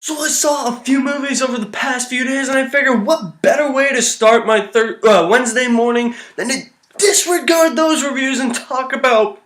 So I saw a few movies over the past few days, and I figured what better way to start my Wednesday morning than to disregard those reviews and talk about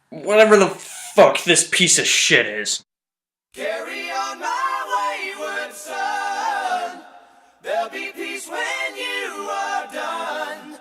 whatever the fuck this piece of shit is. Carry on my wayward son. There'll be peace when you are done.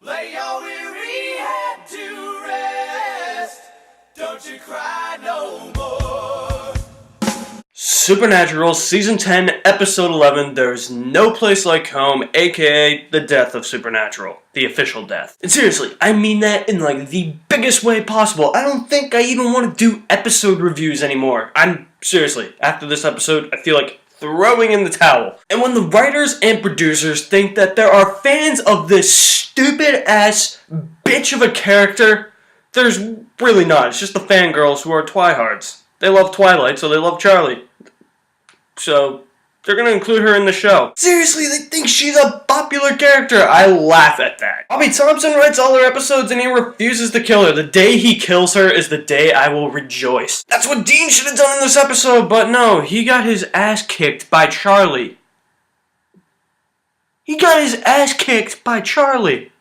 Lay your weary head to rest. Don't you cry no more. Supernatural Season 10, Episode 11, There's No Place Like Home, aka the death of Supernatural. The official death. And seriously, I mean that in like the biggest way possible. I don't think I even want to do episode reviews anymore. Seriously, after this episode, I feel like throwing in the towel. And when the writers and producers think that there are fans of this stupid ass bitch of a character, there's really not. It's just the fangirls who are twihards. They love Twilight, so they love Charlie. So, they're gonna include her in the show. Seriously, they think she's a popular character. I laugh at that. Bobby Thompson writes all her episodes and he refuses to kill her. The day he kills her is the day I will rejoice. That's what Dean should have done in this episode, but no, he got his ass kicked by Charlie. He got his ass kicked by Charlie.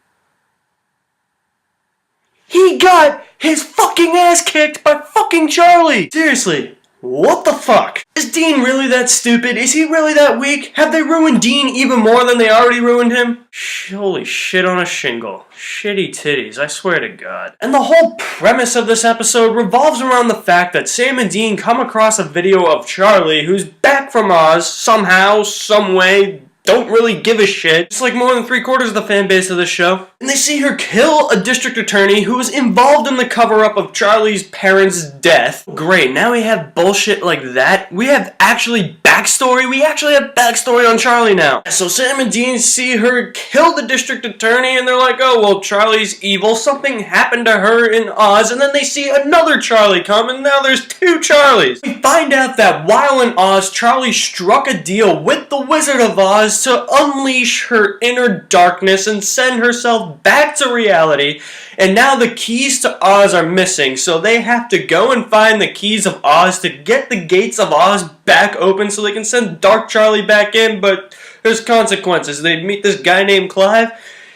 He got his fucking ass kicked by fucking Charlie. Seriously. What the fuck? Is Dean really that stupid? Is he really that weak? Have they ruined Dean even more than they already ruined him? Holy shit on a shingle. Shitty titties, I swear to God. And the whole premise of this episode revolves around the fact that Sam and Dean come across a video of Charlie, who's back from Oz, somehow, someway, don't really give a shit. It's like more than 3/4 of the fan base of this show. And they see her kill a district attorney who was involved in the cover-up of Charlie's parents' death. Great, now we have bullshit like that. We have actually backstory. We actually have backstory on Charlie now. So Sam and Dean see her kill the district attorney and they're like, oh, well, Charlie's evil. Something happened to her in Oz. And then they see another Charlie come and now there's two Charlies. We find out that while in Oz, Charlie struck a deal with the Wizard of Oz to unleash her inner darkness and send herself back to reality, and now the keys to Oz are missing, so they have to go and find the keys of Oz to get the gates of Oz back open so they can send Dark Charlie back in, but there's consequences. They meet this guy named Clive.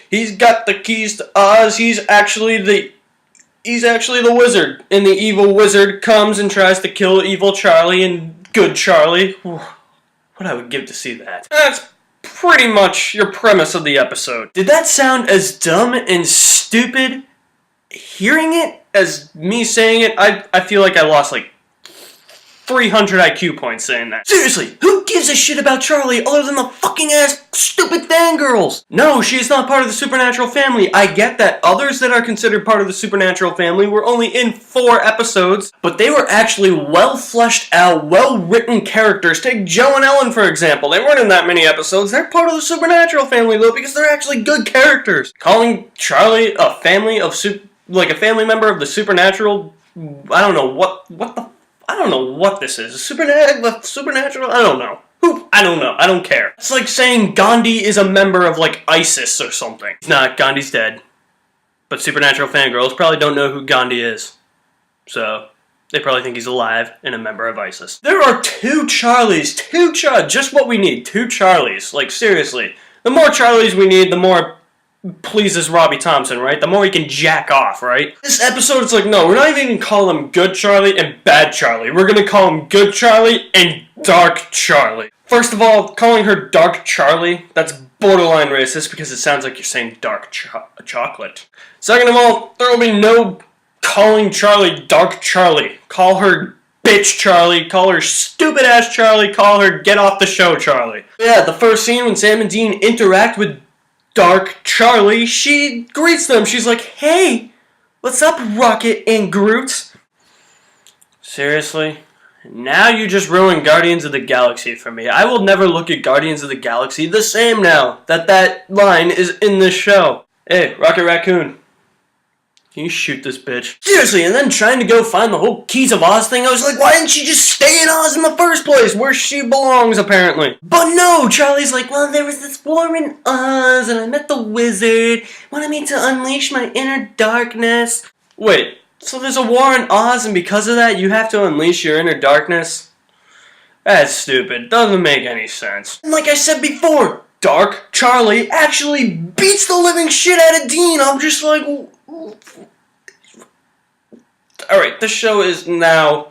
He's got the keys to Oz. He's actually the wizard, and the evil wizard comes and tries to kill evil Charlie and good Charlie. What I would give to see that. That's pretty much your premise of the episode. Did that sound as dumb and stupid hearing it as me saying it? I feel like I lost like 300 IQ points saying that. Seriously, who gives a shit about Charlie other than the fucking ass stupid fangirls? No, she is not part of the Supernatural family. I get that others that are considered part of the Supernatural family were only in 4 episodes, but they were actually well fleshed out, well written characters. Take Joe and Ellen, for example. They weren't in that many episodes. They're part of the Supernatural family, though, because they're actually good characters. Calling Charlie a family member of the Supernatural, I don't know I don't know what this is. Supernatural? I don't know. I don't know. I don't care. It's like saying Gandhi is a member of, like, ISIS or something. He's not. Gandhi's dead. But Supernatural fangirls probably don't know who Gandhi is. So, they probably think he's alive and a member of ISIS. There are 2 Charlies. Just what we need. 2 Charlies. Like, seriously. The more Charlies we need, the more pleases Robbie Thompson, right? The more he can jack off, right? This episode, it's like, no, we're not even going to call him Good Charlie and Bad Charlie. We're going to call him Good Charlie and Dark Charlie. First of all, calling her Dark Charlie, that's borderline racist because it sounds like you're saying dark chocolate. Second of all, there will be no calling Charlie Dark Charlie. Call her Bitch Charlie, call her Stupid Ass Charlie, call her Get Off the Show Charlie. Yeah, the first scene when Sam and Dean interact with Dark Charlie, she greets them. She's like, hey, what's up, Rocket and Groot? Seriously? Now you just ruined Guardians of the Galaxy for me. I will never look at Guardians of the Galaxy the same now that line is in this show. Hey, Rocket Raccoon. Can you shoot this bitch? Seriously, and then trying to go find the whole Keys of Oz thing, I was like, why didn't she just stay in Oz in the first place, where she belongs, apparently? But no, Charlie's like, well, there was this war in Oz, and I met the wizard, wanted me to unleash my inner darkness. Wait, so there's a war in Oz, and because of that, you have to unleash your inner darkness? That's stupid. Doesn't make any sense. And like I said before, Dark Charlie actually beats the living shit out of Dean. I'm just like... Alright, this show is now...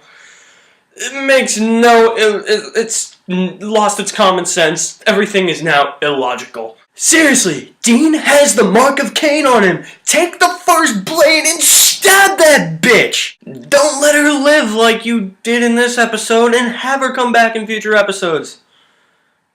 It makes no... It's lost its common sense. Everything is now illogical. Seriously, Dean has the mark of Cain on him. Take the first blade and stab that bitch. Don't let her live like you did in this episode and have her come back in future episodes.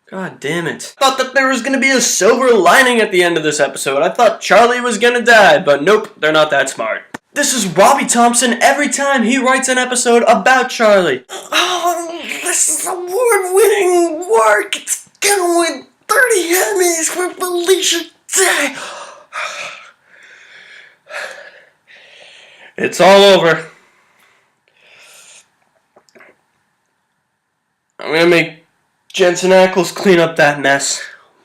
God damn it. I thought that there was going to be a silver lining at the end of this episode. I thought Charlie was going to die, but nope, they're not that smart. This is Robbie Thompson every time he writes an episode about Charlie. Oh, this is award-winning work. It's gonna win 30 Emmys for Felicia Day. It's all over. I'm gonna make Jensen Ackles clean up that mess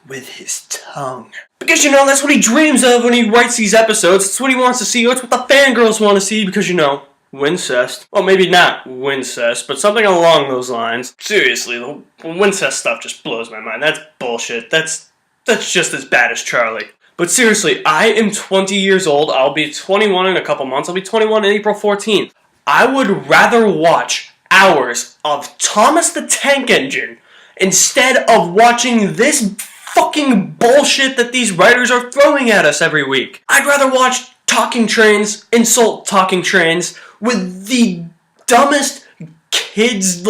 with his tongue. Because, you know, that's what he dreams of when he writes these episodes. It's what he wants to see. It's what the fangirls want to see because, you know, Wincest. Well, maybe not Wincest, but something along those lines. Seriously, the Wincest stuff just blows my mind. That's bullshit. That's just as bad as Charlie. But seriously, I am 20 years old. I'll be 21 in a couple months. I'll be 21 on April 14th. I would rather watch hours of Thomas the Tank Engine instead of watching this fucking bullshit that these writers are throwing at us every week. I'd rather watch Talking Trains insult Talking Trains with the dumbest kids,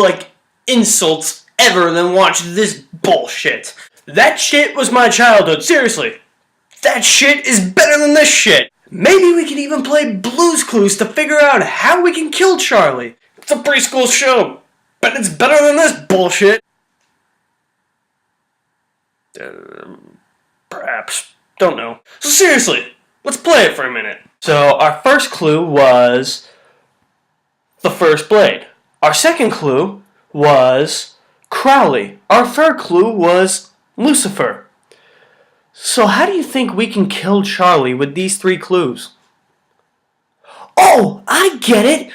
insults ever than watch this bullshit. That shit was my childhood, seriously. That shit is better than this shit. Maybe we can even play Blue's Clues to figure out how we can kill Charlie. It's a preschool show, but it's better than this bullshit. Perhaps. Don't know. So seriously, let's play it for a minute. So our first clue was the first blade. Our second clue was Crowley. Our third clue was Lucifer. So how do you think we can kill Charlie with these three clues? Oh, I get it!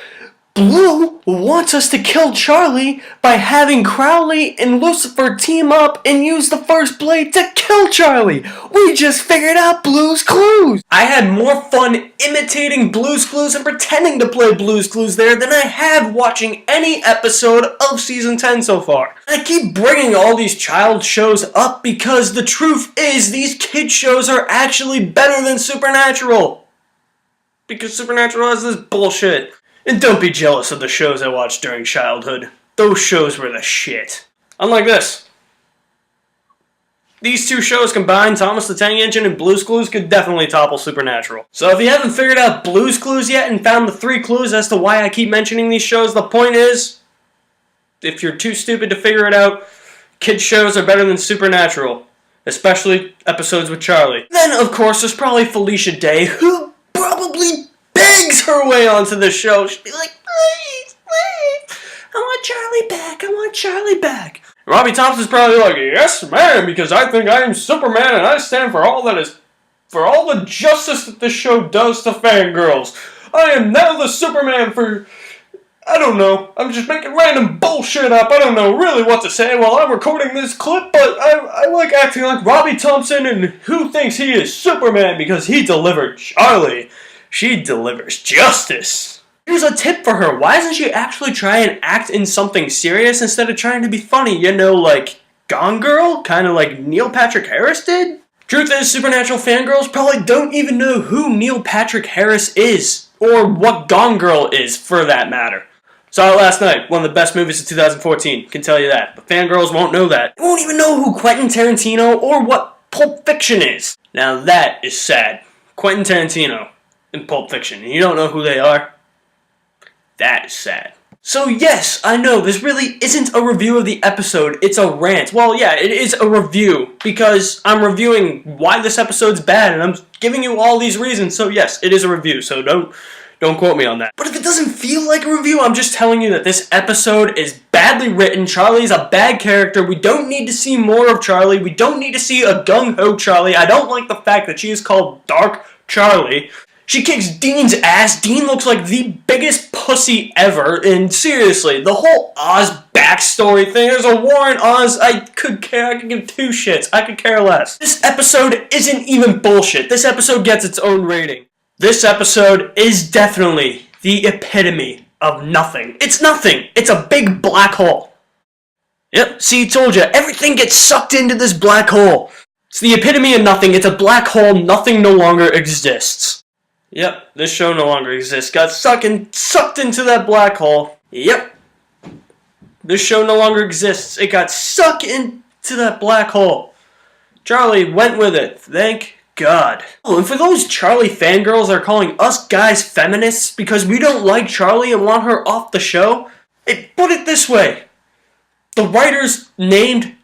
Blue wants us to kill Charlie by having Crowley and Lucifer team up and use the first blade to kill Charlie. We just figured out Blue's Clues. I had more fun imitating Blue's Clues and pretending to play Blue's Clues there than I have watching any episode of Season 10 so far. I keep bringing all these child shows up because the truth is these kid shows are actually better than Supernatural. Because Supernatural has this bullshit. And don't be jealous of the shows I watched during childhood. Those shows were the shit. Unlike this. These two shows combined, Thomas the Tank Engine and Blue's Clues, could definitely topple Supernatural. So if you haven't figured out Blue's Clues yet and found the three clues as to why I keep mentioning these shows, the point is, if you're too stupid to figure it out, kids shows are better than Supernatural. Especially episodes with Charlie. Then, of course, there's probably Felicia Day, who probably begs her way onto the show. She'd be like, please, I want Charlie back, I want Charlie back. And Robbie Thompson's probably like, yes, man, because I think I am Superman and I stand for all the justice that this show does to fangirls. I am now the Superman for, I don't know, I'm just making random bullshit up. I don't know really what to say while I'm recording this clip, but I like acting like Robbie Thompson and who thinks he is Superman because he delivered Charlie. She delivers justice. Here's a tip for her. Why doesn't she actually try and act in something serious instead of trying to be funny? You know, like Gone Girl? Kind of like Neil Patrick Harris did? Truth is, Supernatural fangirls probably don't even know who Neil Patrick Harris is. Or what Gone Girl is, for that matter. Saw it last night. One of the best movies of 2014. Can tell you that. But fangirls won't know that. They won't even know who Quentin Tarantino or what Pulp Fiction is. Now that is sad. Quentin Tarantino in Pulp Fiction, and you don't know who they are? That is sad. So yes, I know, this really isn't a review of the episode, it's a rant. Well, yeah, it is a review, because I'm reviewing why this episode's bad, and I'm giving you all these reasons, so yes, it is a review, so don't quote me on that. But if it doesn't feel like a review, I'm just telling you that this episode is badly written, Charlie's a bad character, we don't need to see more of Charlie, we don't need to see a gung-ho Charlie, I don't like the fact that she is called Dark Charlie. She kicks Dean's ass. Dean looks like the biggest pussy ever. And seriously, the whole Oz backstory thing, there's a war in Oz. I could give two shits. I could care less. This episode isn't even bullshit. This episode gets its own rating. This episode is definitely the epitome of nothing. It's nothing. It's a big black hole. Yep, see, told you. Everything gets sucked into this black hole. It's the epitome of nothing. It's a black hole. Nothing no longer exists. Yep, this show no longer exists. Got sucked into that black hole. Yep. This show no longer exists. It got sucked into that black hole. Charlie went with it. Thank God. Oh, and for those Charlie fangirls that are calling us guys feminists because we don't like Charlie and want her off the show, put it this way. The writers named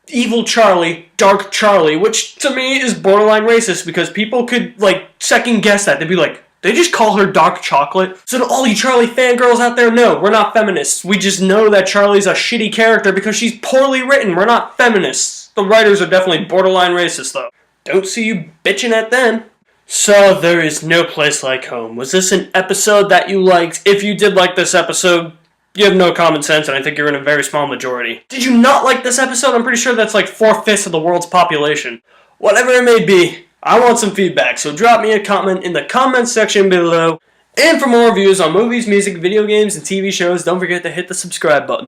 Evil Charlie Dark Charlie, which to me is borderline racist because people could, second guess that. They'd be like, they just call her Dark Chocolate? So to all you Charlie fangirls out there, no, we're not feminists. We just know that Charlie's a shitty character because she's poorly written. We're not feminists. The writers are definitely borderline racist, though. Don't see you bitching at them. So there is no place like home. Was this an episode that you liked? If you did like this episode, you have no common sense, and I think you're in a very small majority. Did you not like this episode? I'm pretty sure that's like 4/5 of the world's population. Whatever it may be, I want some feedback, so drop me a comment in the comments section below. And for more reviews on movies, music, video games, and TV shows, don't forget to hit the subscribe button.